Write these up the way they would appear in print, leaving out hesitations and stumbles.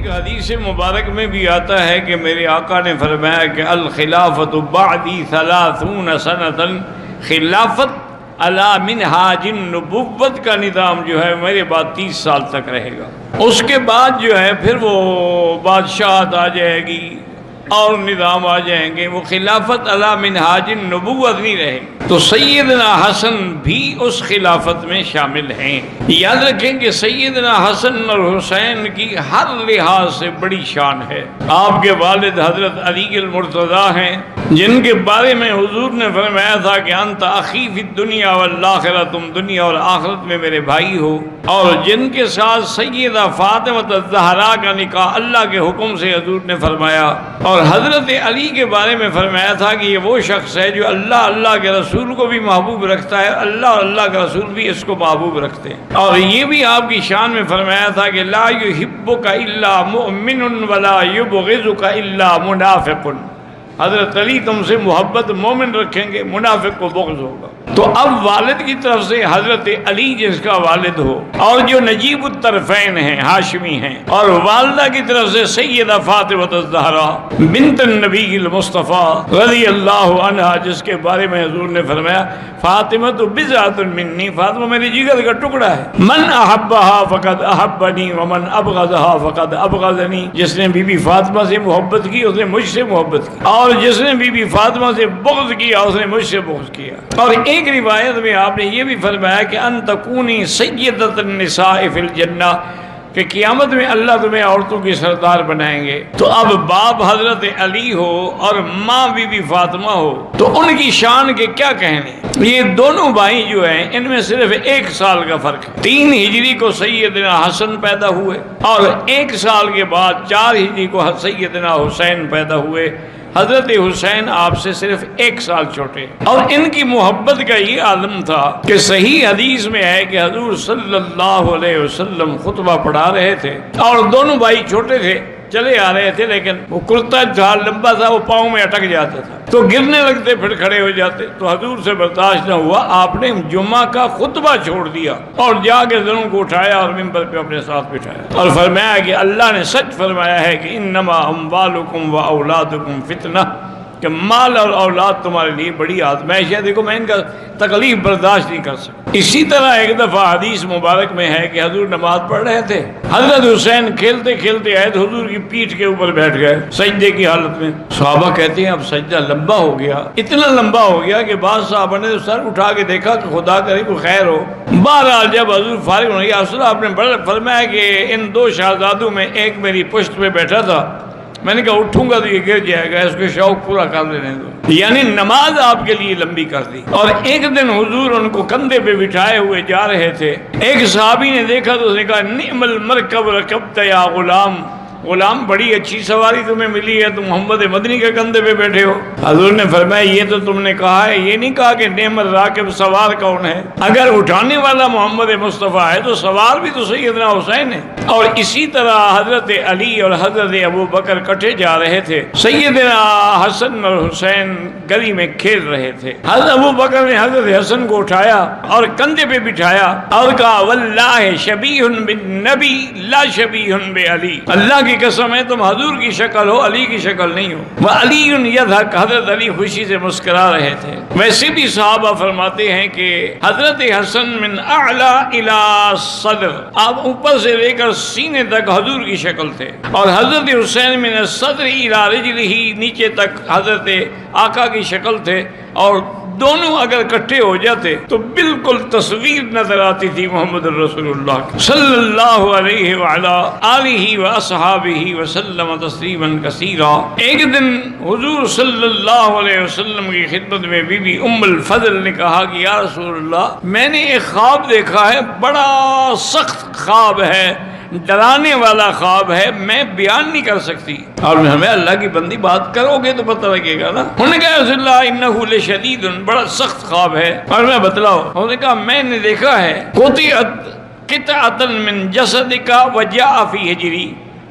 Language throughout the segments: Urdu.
ایک حدیث مبارک میں بھی آتا ہے کہ میرے آقا نے فرمایا کہ الخلافت بعدی 30 سنۃ، خلافت علی منہاج النبوت کا نظام جو ہے میرے بعد 30 سال تک رہے گا۔ اس کے بعد جو ہے پھر وہ بادشاہت آ جائے گی اور نظام آ جائیں گے، وہ خلافت علی منہاج النبوت نہیں رہے گی۔ تو سیدنا حسن بھی اس خلافت میں شامل ہیں۔ یاد رکھیں کہ سیدنا حسن اور حسین کی ہر لحاظ سے بڑی شان ہے۔ آپ کے والد حضرت علی المرتضیٰ ہیں، جن کے بارے میں حضور نے فرمایا تھا کہ انت اخی فی الدنیا والآخرہ، تم دنیا اور آخرت میں میرے بھائی ہو، اور جن کے ساتھ سیدہ فاطمہ الزہرا کا نکاح اللہ کے حکم سے حضور نے فرمایا، اور حضرت علی کے بارے میں فرمایا تھا کہ یہ وہ شخص ہے جو اللہ کے رسول کو بھی محبوب رکھتا ہے، اللہ کا رسول بھی اس کو محبوب رکھتے ہیں۔ اور یہ بھی آپ کی شان میں فرمایا تھا کہ لا یحبک الا مؤمن ولا یبغضک الا منافق، حضرت علی تم سے محبت مومن رکھیں گے، منافق کو بغض ہوگا۔ تو اب والد کی طرف سے حضرت علی جس کا والد ہو، اور جو نجیب الطرفین ہیں، ہاشمی ہیں، اور والدہ کی طرف سے سیدہ فاطمہ الزہرا بنت النبی المصطفیٰ رضی اللہ عنہا، جس کے بارے میں حضور نے فرمایا فاطمہ تو بضعۃ منی، فاطمہ میری جگر کا ٹکڑا ہے، من احبہا فقد احبنی ومن ابغضہا فقد ابغضنی، جس نے بی بی فاطمہ سے محبت کی اس نے مجھ سے محبت کی، اور جس نے بی بی فاطمہ سے بغض کیا اس نے مجھ سے بغض کیا۔ اور ایک روایت میں آپ نے یہ بھی فرمایا کہ ان تکونی سیدۃ النساء فی الجنہ، کہ قیامت میں اللہ تمہیں عورتوں کی سردار بنائیں گے۔ تو اب باپ حضرت علی ہو اور ماں بی بی فاطمہ ہو تو ان کی شان کے کیا کہنے۔ یہ دونوں بھائی جو ہیں ان میں صرف 1 سال کا فرق ہے۔ 3 ہجری کو سیدنا حسن پیدا ہوئے، اور 1 سال کے بعد 4 ہجری کو سیدنا حسین پیدا ہوئے۔ حضرت حسین آپ سے صرف 1 سال چھوٹے، اور ان کی محبت کا یہ عالم تھا کہ صحیح حدیث میں ہے کہ حضور صلی اللہ علیہ وسلم خطبہ پڑھا رہے تھے، اور دونوں بھائی چھوٹے تھے، چلے آ رہے تھے، لیکن وہ کرتا تھا لمبا تھا، وہ پاؤں میں اٹک جاتا تھا تو گرنے لگتے، پھر کھڑے ہو جاتے۔ تو حضور سے برداشت نہ ہوا، آپ نے جمعہ کا خطبہ چھوڑ دیا اور جا کے دونوں کو اٹھایا اور ممبر پہ اپنے ساتھ بٹھایا، اور فرمایا کہ اللہ نے سچ فرمایا ہے کہ انما اموالکم و اولادکم فتنہ، کہ مال اور اولاد تمہارے لیے بڑی آزمائش ہے۔ دیکھو میں ان کا تکلیف برداشت نہیں کر سکتا۔ اسی طرح ایک دفعہ حدیث مبارک میں ہے کہ حضور نماز پڑھ رہے تھے، حضرت حسین کھیلتے کھیلتے آئے تو حضور کی پیٹھ کے اوپر بیٹھ گئے سجدے کی حالت میں۔ صحابہ کہتے ہیں اب سجدہ لمبا ہو گیا، اتنا لمبا ہو گیا کہ بعض صحابہ نے سر اٹھا کے دیکھا کہ خدا کرے کوئی خیر ہو۔ بہرحال جب حضور فارغ ہونے گیا اصل آپ نے فرمایا کہ ان 2 شہزادوں میں ایک میری پشت پہ بیٹھا تھا، میں نے کہا اٹھوں گا تو یہ گر جائے گا، اس کو شوق پورا کر لینے دو، یعنی نماز آپ کے لیے لمبی کر دی۔ اور ایک دن حضور ان کو کندھے پہ بٹھائے ہوئے جا رہے تھے، ایک صحابی نے دیکھا تو اس نے کہا نعم المرکب رکبت یا غلام، غلام بڑی اچھی سواری تمہیں ملی ہے، تم محمد مدنی کے کندھے پہ بیٹھے ہو۔ حضور نے فرمایا یہ تو تم نے کہا ہے، یہ نہیں کہا کہ نعم الراکب، سوار کون ہے؟ اگر اٹھانے والا محمد مصطفیٰ ہے تو سوار بھی تو سیدنا حسین ہے۔ اور اسی طرح حضرت علی اور حضرت ابو بکر کٹھے جا رہے تھے، سیدنا حسن اور حسین گلی میں کھیل رہے تھے، حضرت ابو بکر نے حضرت حسن کو اٹھایا اور کندھے پہ بٹھایا اور کہا واللہ شبیہ بالنبی لا شبیہ بعلی، اللہ کی قسم ہے تم حضور کی شکل ہو، علی کی شکل نہیں ہو۔ وعلی یضحک، حضرت علی خوشی سے مسکرا رہے تھے۔ ویسے بھی صحابہ فرماتے ہیں کہ حضرت حسن من اعلی الی صدر، آپ اوپر سے لے کر سینے تک حضور کی شکل تھے، اور حضرت حسین من الصدر الی رجلہ، نیچے تک حضرت آقا کی شکل تھے، اور دونوں اگر اکٹھے ہو جاتے تو بالکل تصویر نظر آتی تھی محمد رسول اللہ صلی اللہ علیہ وعلا آلہ واصحابہ وسلم تسلیما کثیرا۔ ایک دن حضور صلی اللہ علیہ وسلم کی خدمت میں بی بی ام الفضل نے کہا کہ یا رسول اللہ میں نے ایک خواب دیکھا ہے، بڑا سخت خواب ہے، ڈرانے والا خواب ہے، میں بیان نہیں کر سکتی۔ اور ہمیں اللہ کی بندی بات کرو گے تو پتہ لگے گا نا۔ انہوں نے کہا رسول اللہ انہ لشدید، بڑا سخت خواب ہے، اور میں بتلاؤ۔ انہوں نے کہا میں نے دیکھا ہے قطعۃ من جسدک وجاء فی حجری،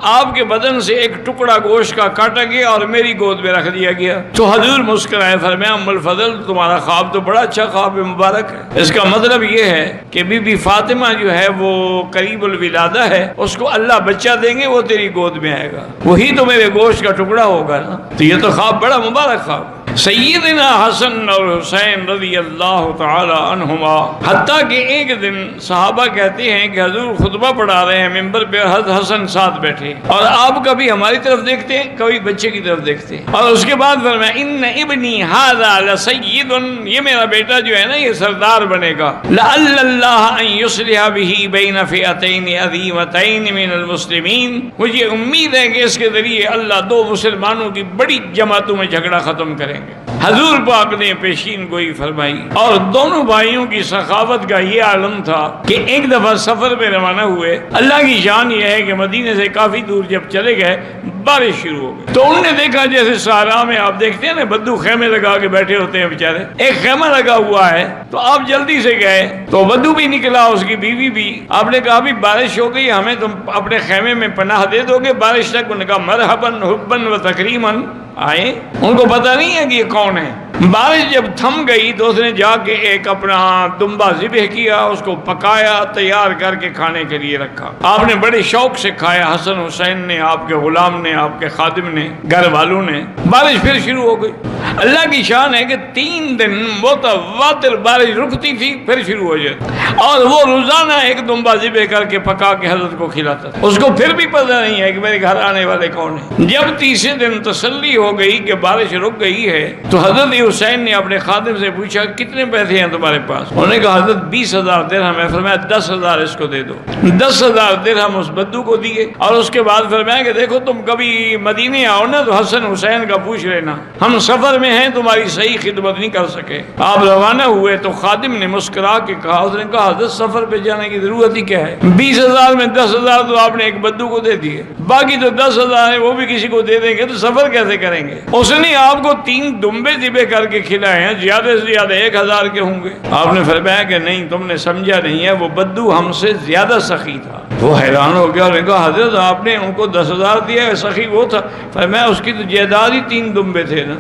آپ کے بدن سے ایک ٹکڑا گوشت کا کاٹا گیا اور میری گود میں رکھ دیا گیا۔ تو حضور مسکرائے، فرمایا ام الفضل تمہارا خواب تو بڑا اچھا خواب مبارک ہے۔ اس کا مطلب یہ ہے کہ بی بی فاطمہ جو ہے وہ قریب الولادہ ہے، اس کو اللہ بچہ دیں گے، وہ تیری گود میں آئے گا، وہی تو میرے گوشت کا ٹکڑا ہوگا نا۔ تو یہ تو خواب بڑا مبارک خواب۔ سیدنا حسن اور حسین رضی اللہ تعالی عنہما، حتیٰ کہ ایک دن صحابہ کہتے ہیں کہ حضور خطبہ پڑھا رہے ہیں ممبر پہ، حضرت حسن ساتھ بیٹھے اور آپ کبھی ہماری طرف دیکھتے ہیں کبھی بچے کی طرف دیکھتے ہیں، اور اس کے بعد فرمایا ان ابنی ھذا لسید، یہ میرا بیٹا جو ہے نا یہ سردار بنے گا، لعل اللہ ان یصلح به بین فئتین عظیمتین من المسلمین، مجھے امید ہے کہ اس کے ذریعے اللہ دو مسلمانوں کی بڑی جماعتوں میں جھگڑا ختم کریں گے۔ حضور پاک نے پیشین گوئی فرمائی، اور دونوں بھائیوں کی سخاوت کا یہ عالم تھا کہ ایک دفعہ سفر پہ روانہ ہوئے۔ اللہ کی شان یہ ہے کہ مدینے سے کافی دور جب چلے گئے بارش شروع ہو گئی، تو انہوں نے دیکھا جیسے صحرا میں آپ دیکھتے ہیں نا بدو خیمے لگا کے بیٹھے ہوتے ہیں بیچارے، ایک خیمہ لگا ہوا ہے، تو آپ جلدی سے گئے تو بدو بھی نکلا، اس کی بیوی بھی۔ آپ نے کہا بھی بارش ہو گئی، ہمیں تم اپنے خیمے میں پناہ دے دو گے بارش تک؟ انہوں نے کہا مرحباً حباً و تکریماً۔ آئے، ان کو پتہ نہیں ہے کہ یہ کون ہے۔ بارش جب تھم گئی تو اس نے جا کے ایک اپنا دمبا ذبح کیا، اس کو پکایا، تیار کر کے کھانے کے لیے رکھا۔ آپ نے بڑے شوق سے کھایا، حسن حسین نے، آپ کے غلام نے، آپ کے خادم نے، گھر والوں نے۔ بارش پھر شروع ہو گئی۔ اللہ کی شان ہے کہ 3 دن متواتر بارش رکتی تھی پھر شروع ہو جاتی، اور وہ روزانہ ایک دمبا ذبح کر کے پکا کے حضرت کو کھلاتا تھا۔ اس کو پھر بھی پتہ نہیں ہے کہ میرے گھر آنے والے کون ہیں۔ جب تیسرے دن تسلی ہو گئی کہ بارش رک گئی ہے تو حضرت حسین نے اپنے خادم سے پوچھا کتنے پیسے ہیں تمہارے پاس؟ انہوں نے کہا حضرت 20,000 درہم ہے۔ فرمایا 10,000 اس کو دے دو۔ 10,000 درہم اس بدو کو دیے، اور اس کے بعد فرمایا کہ دیکھو تم کبھی مدینے آؤ نا تو حسن حسین کا پوچھ لینا، ہم سفر میں ہیں تمہاری صحیح خدمت نہیں کر سکے۔ آپ روانہ ہوئے تو خادم نے مسکرا کے کہا، اس نے کہا حضرت سفر پہ جانے کی ضرورت ہی کیا ہے، 20,000 میں 10,000 تو آپ نے ایک بدو کو دے دیے، باقی تو 10,000 ہے وہ بھی کسی کو دے دیں گے تو سفر کیسے کریں گے؟ اس نے آپ کو 3 دمبے ذبح کر کے کھلائے ہیں، زیادہ سے زیادہ 1,000 کے ہوں گے۔ آپ نے فرمایا کہ نہیں تم نے سمجھا نہیں ہے، وہ بدو ہم سے زیادہ سخی تھا۔ وہ حیران ہو گیا اور نے کہا حضرت آپ نے ان کو 10,000 دیا، سخی وہ تھا۔ فرمایا اس کی تو جائیداد ہی 3 دمبے تھے نا،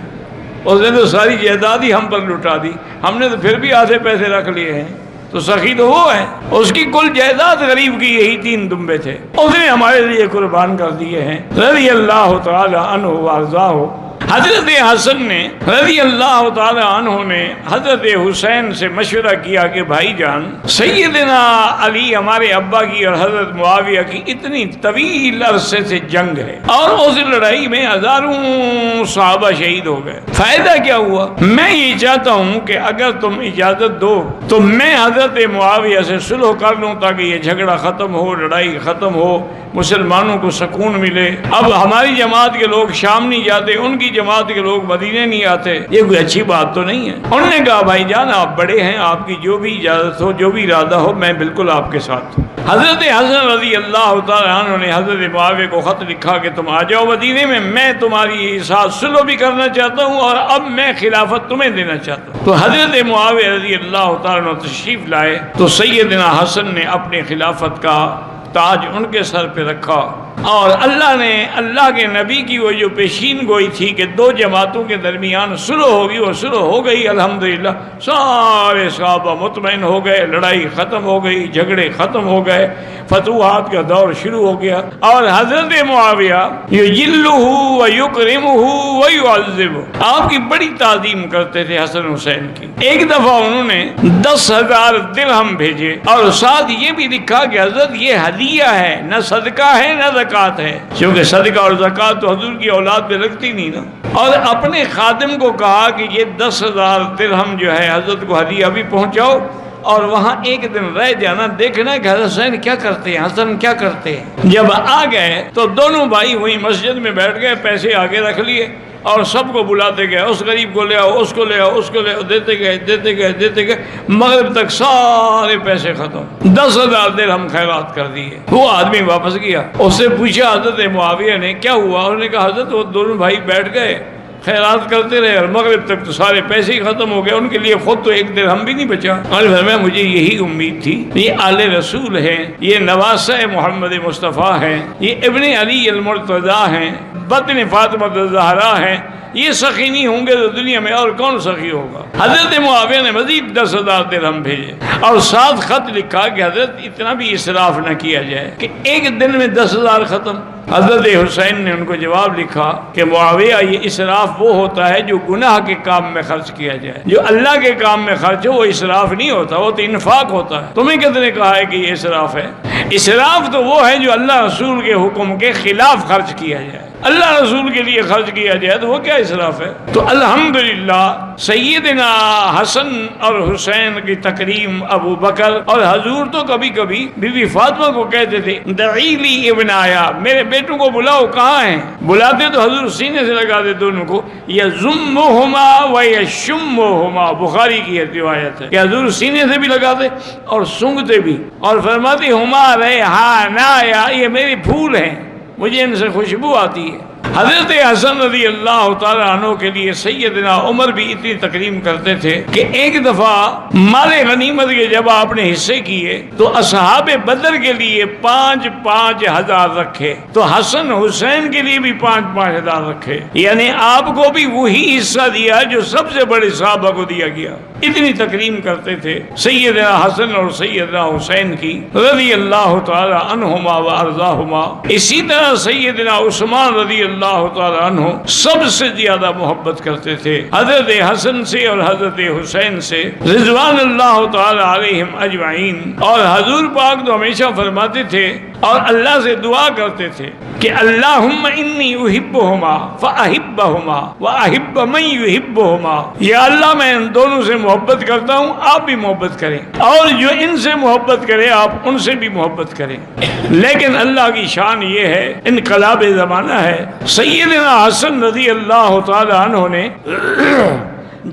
اس نے تو ساری جائیداد ہی ہم پر لٹا دی، ہم نے تو پھر بھی آدھے پیسے رکھ لیے ہیں، تو سخی تو وہ ہے، اس کی کل جائیداد غریب کی یہی 3 دمبے تھے، اس نے ہمارے لیے قربان کر دیے ہیں رضی اللہ تعالی عنہ وارضاہ۔ حضرت حسن نے رضی اللہ تعالی عنہ نے حضرت حسین سے مشورہ کیا کہ بھائی جان، سیدنا علی ہمارے ابا کی اور حضرت معاویہ کی اتنی طویل عرصے سے جنگ ہے، اور اس لڑائی میں ہزاروں صحابہ شہید ہو گئے، فائدہ کیا ہوا؟ میں یہ چاہتا ہوں کہ اگر تم اجازت دو تو میں حضرت معاویہ سے صلح کر لوں تاکہ یہ جھگڑا ختم ہو، لڑائی ختم ہو، مسلمانوں کو سکون ملے۔ اب ہماری جماعت کے لوگ شام نہیں جاتے، ان کی جماعت کے لوگ مدینے نہیں آتے، یہ کوئی اچھی بات تو نہیں ہے۔ انہوں نے کہا بھائی جان آپ بڑے ہیں، آپ کی جو بھی اجازت ہو، جو بھی ارادہ ہو، میں بالکل آپ کے ساتھ ہوں۔ حضرت حسن رضی اللہ تعالیٰ عنہ نے حضرت معاویہ کو خط لکھا کہ تم آ جاؤ مدینے میں تمہاری ساتھ صلح بھی کرنا چاہتا ہوں اور اب میں خلافت تمہیں دینا چاہتا ہوں۔ تو حضرت معاویہ رضی اللہ تعالیٰ عنہ تشریف لائے تو سیدنا حسن نے اپنے خلافت کا تاج ان کے سر پہ رکھا، اور اللہ نے اللہ کے نبی کی وہ جو پیشین گوئی تھی کہ 2 جماعتوں کے درمیان صلح ہوگی، وہ صلح ہو گئی الحمدللہ، سارے صحابہ مطمئن ہو گئے، لڑائی ختم ہو گئی، جھگڑے ختم ہو گئے، فتوحات کا دور شروع ہو گیا۔ اور حضرت معاویہ یجلہ ویکرمہ ویعذبہ، آپ کی بڑی تعظیم کرتے تھے حسن حسین کی۔ ایک دفعہ انہوں نے 10,000 درہم بھیجے اور ساتھ یہ بھی لکھا کہ حضرت یہ ہدیہ ہے، نہ صدقہ ہے نہ زکوٰۃ ہے، کیونکہ صدقہ اور زکوٰۃ تو حضور کی اولاد پہ لگتی نہیں نا۔ اور اپنے خادم کو کہا کہ یہ 10,000 درہم جو ہے حضرت کو ہدیہ بھی پہنچاؤ، اور وہاں ایک دن رہ جانا، دیکھنا کہ حضرت حسین کیا کرتے ہیں، حسن کیا کرتے ہیں۔ جب آ گئے تو دونوں بھائی وہیں مسجد میں بیٹھ گئے، پیسے آگے رکھ لیے اور سب کو بلاتے گئے، اس غریب کو لے آؤ، اس کو لے آؤ، اس کو لے آؤ، دیتے گئے، مغرب تک سارے پیسے ختم، 10,000 درہم خیرات کر دیے۔ وہ آدمی واپس گیا، اس سے پوچھا حضرت معاویہ نے کیا ہوا؟ انہوں نے کہا حضرت وہ دونوں بھائی بیٹھ گئے خیرات کرتے رہے اور مغرب تک تو سارے پیسے ہی ختم ہو گئے، ان کے لیے خود تو ایک درہم بھی نہیں بچا۔ اور فرمایا مجھے یہی امید تھی، یہ آل رسول ہیں، یہ نواسہ محمد مصطفیٰ ہیں، یہ ابن علی المرتضیٰ ہیں، بطن فاطمہ الزہرا ہیں، یہ سخی نہیں ہوں گے تو دنیا میں اور کون سخی ہوگا؟ حضرت معاویہ نے مزید 10,000 درہم بھیجے اور ساتھ خط لکھا کہ حضرت اتنا بھی اسراف نہ کیا جائے کہ ایک دن میں 10,000 ختم۔ حضرت حسین نے ان کو جواب لکھا کہ معاویہ یہ اسراف وہ ہوتا ہے جو گناہ کے کام میں خرچ کیا جائے، جو اللہ کے کام میں خرچ ہو وہ اسراف نہیں ہوتا، وہ تو انفاق ہوتا ہے۔ تمہیں کس نے کہا ہے کہ یہ اسراف ہے؟ اسراف تو وہ ہے جو اللہ رسول کے حکم کے خلاف خرچ کیا جائے، اللہ رسول کے لیے خرچ کیا جائے تو وہ کیا اسراف ہے؟ تو الحمدللہ سیدنا حسن اور حسین کی تکریم ابو بکر اور حضور تو کبھی کبھی بی بی فاطمہ کو کہتے تھے دعی لی ابن آیا، میرے بیٹوں کو بلاؤ، کہاں ہیں؟ بلاتے تو حضور سینے سے لگاتے دونوں کو، یضمہما و یشمہما، بخاری کی روایت ہے کہ حضور سینے سے بھی لگاتے اور سونگھتے بھی، اور فرماتے ہما ریحانایا، یہ میرے پھول ہیں، مجھے ان سے خوشبو آتی ہے۔ حضرت حسن رضی اللہ تعالیٰ عنہ کے لیے سیدنا عمر بھی اتنی تکریم کرتے تھے کہ ایک دفعہ مال غنیمت کے جب آپ نے حصے کیے تو اصحاب بدر کے لیے 5,000 ہزار رکھے، تو حسن حسین کے لیے بھی 5,000 ہزار رکھے، یعنی آپ کو بھی وہی حصہ دیا جو سب سے بڑے صحابہ کو دیا گیا۔ اتنی تکریم کرتے تھے سیدنا حسن اور سیدنا حسین کی رضی اللہ تعالی عنہما و ارضاہما۔ اسی طرح سیدنا عثمان رضی اللہ تعالی عنہ سب سے زیادہ محبت کرتے تھے حضرت حسن سے اور حضرت حسین سے رضوان اللہ تعالی علیہم اجمعین۔ اور حضور پاک تو ہمیشہ فرماتے تھے اور اللہ سے دعا کرتے تھے کہ اللہم انی احبہما فاحبہما واحب من یحبہما، یا اللہ میں ان دونوں سے محبت کرتا ہوں، آپ بھی محبت کریں، اور جو ان سے محبت کرے آپ ان سے بھی محبت کریں۔ لیکن اللہ کی شان یہ ہے، انقلاب زمانہ ہے، سیدنا حسن رضی اللہ تعالی عنہ نے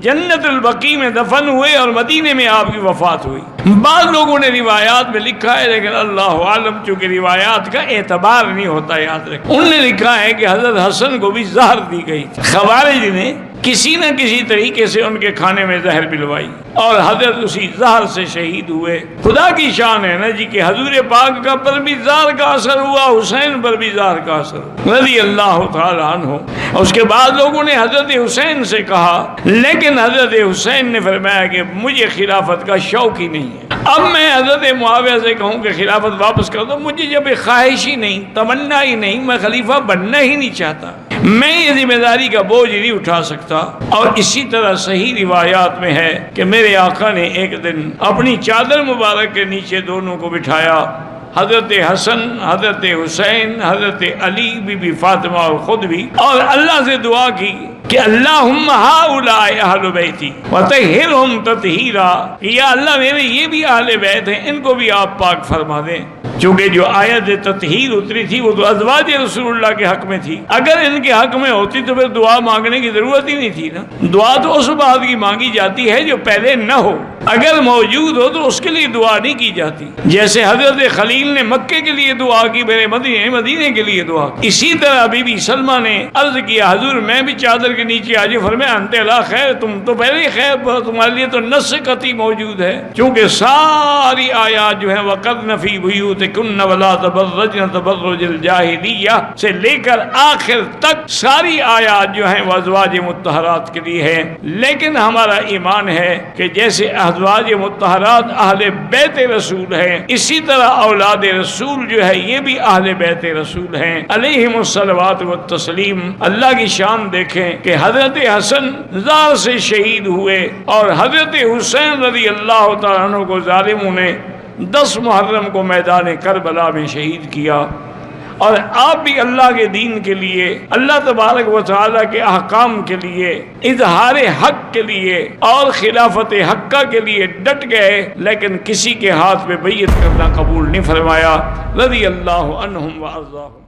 جنت البقیع میں دفن ہوئے اور مدینے میں آپ کی وفات ہوئی۔ بعض لوگوں نے روایات میں لکھا ہے، لیکن اللہ عالم چونکہ روایات کا اعتبار نہیں ہوتا، یاد رکھیں، انہوں نے لکھا ہے کہ حضرت حسن کو بھی زہر دی گئی تھی، خوارج نے کسی نہ کسی طریقے سے ان کے کھانے میں زہر پلوائی اور حضرت اسی زہر سے شہید ہوئے۔ خدا کی شان ہے نا جی کہ حضور پاک کا پر بھی زہر کا اثر ہوا، حسین پر بھی زہر کا اثر ہوا رضی اللہ تعالی عنہ۔ اس کے بعد لوگوں نے حضرت حسین سے کہا، لیکن حضرت حسین نے فرمایا کہ مجھے خلافت کا شوق ہی نہیں ہے، اب میں حضرت معاویہ سے کہوں کہ خلافت واپس کر دو، مجھے جب ایک خواہش ہی نہیں، تمنا ہی نہیں، میں خلیفہ بننا ہی نہیں چاہتا، میں یہ ذمہ داری کا بوجھ نہیں اٹھا سکتا۔ اور اسی طرح صحیح روایات میں ہے کہ میرے آقا نے ایک دن اپنی چادر مبارک کے نیچے دونوں کو بٹھایا، حضرت حسن، حضرت حسین، حضرت علی، بی بی فاطمہ اور خود بھی، اور اللہ سے دعا کی کہ اللہم ہؤلاء اہل بیتی وطہرہم تطہیرا، یا اللہ میرے یہ بھی اہل بیت ہیں، ان کو بھی آپ پاک فرما دیں۔ چونکہ جو آیت تطہیر اتری تھی وہ تو ازواج رسول اللہ کے حق میں تھی، اگر ان کے حق میں ہوتی تو پھر دعا مانگنے کی ضرورت ہی نہیں تھی نا۔ دعا تو اس بات کی مانگی جاتی ہے جو پہلے نہ ہو، اگر موجود ہو تو اس کے لیے دعا نہیں کی جاتی۔ جیسے حضرت خلیل نے مکے کے لیے دعا کی، میرے مدینے کے لیے دعا کی، اسی طرح بی بی سلمہ نے عرض کیا حضور میں بھی چادر کے نیچے آ جاؤ، فرمایا انت لا خیر، تم تو پہلے ہی خیر، تمہارے لیے تو نص قطعی موجود ہے، چونکہ ساری آیات جو ہیں وَقَرْنَ فِي بُيُوتِكُنَّ وَلَا تَبَرَّجْنَ تَبَرُّجَ الْجَاهِلِيَّةِ سے لے کر آخر تک ساری آیات جو ہیں وہ ازواج مطہرات کے لیے ہیں۔ لیکن ہمارا ایمان ہے کہ جیسے ازواج مطہرات اہل بیت رسول ہیں، اسی طرح اولاد رسول جو ہے یہ بھی اہل بیت رسول ہیں علیہم الصلوات والتسلیم۔ اللہ کی شان دیکھیں کہ حضرت حسن زار سے شہید ہوئے اور حضرت حسین رضی اللہ تعالیٰ عنہ کو ظالموں نے 10 محرم کو میدان کربلا میں شہید کیا۔ اور آپ بھی اللہ کے دین کے لیے، اللہ تبارک و تعالیٰ کے احکام کے لیے، اظہار حق کے لیے اور خلافت حقہ کے لیے ڈٹ گئے، لیکن کسی کے ہاتھ میں بیعت کرنا قبول نہیں فرمایا رضی اللہ عنہم و ارضاہم۔